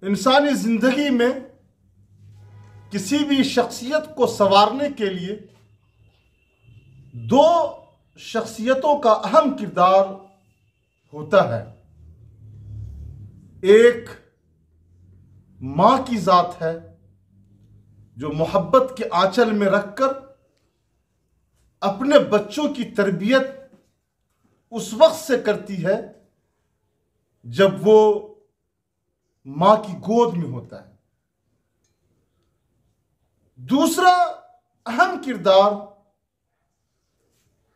इंसानी जिंदगी में किसी भी शख्सियत को संवारने के लिए दो शख्सियतों का अहम किरदार होता है। एक मां की जात है जो मोहब्बत के आंचल में रखकर अपने बच्चों की तरबियत उस वक्त से करती है जब वो मां की गोद में होता है। दूसरा अहम किरदार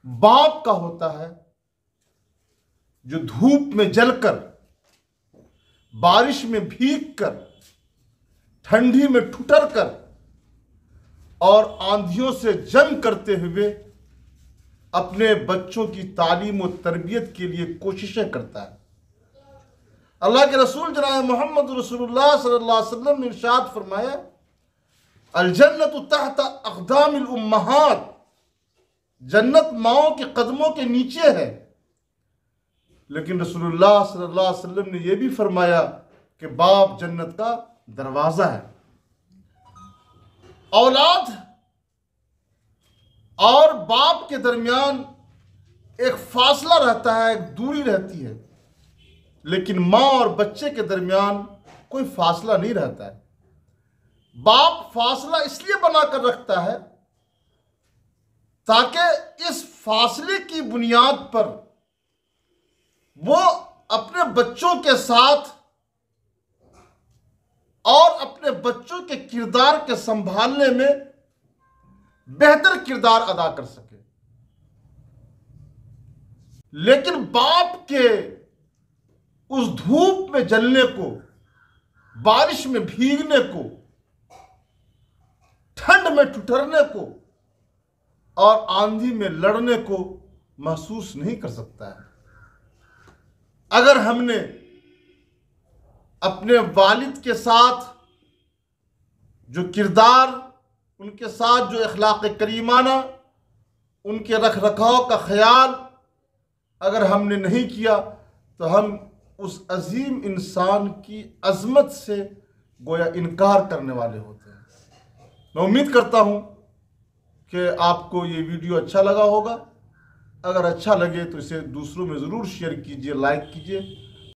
बाप का होता है जो धूप में जलकर, बारिश में भीगकर, ठंडी में ठुठर कर और आंधियों से जंग करते हुए अपने बच्चों की तालीम और तरबियत के लिए कोशिशें करता है। अल्लाह के रसूल जनाब मोहम्मद रसूलुल्लाह सल्लल्लाहु अलैहि वसल्लम ने इरशाद फरमाया, अल जन्नतु तहत अक़दामिल उम्महात, जन्नत माओं के कदमों के नीचे है। लेकिन रसूलुल्लाह सल्लल्लाहु अलैहि वसल्लम ने यह भी फरमाया कि बाप जन्नत का दरवाजा है। औलाद और बाप के दरमियान एक फासला रहता है, एक दूरी रहती है, लेकिन मां और बच्चे के दरमियान कोई फासला नहीं रहता है। बाप फासला इसलिए बनाकर रखता है ताकि इस फासले की बुनियाद पर वो अपने बच्चों के साथ और अपने बच्चों के किरदार के संभालने में बेहतर किरदार अदा कर सके। लेकिन बाप के उस धूप में जलने को, बारिश में भीगने को, ठंड में ठुठरने को और आंधी में लड़ने को महसूस नहीं कर सकता है। अगर हमने अपने वालिद के साथ जो किरदार, उनके साथ जो अखलाक करीमाना, उनके रख रखाव का ख्याल अगर हमने नहीं किया तो हम उस अजीम इंसान की अजमत से गोया इनकार करने वाले होते हैं। मैं उम्मीद करता हूं कि आपको ये वीडियो अच्छा लगा होगा। अगर अच्छा लगे तो इसे दूसरों में ज़रूर शेयर कीजिए, लाइक कीजिए।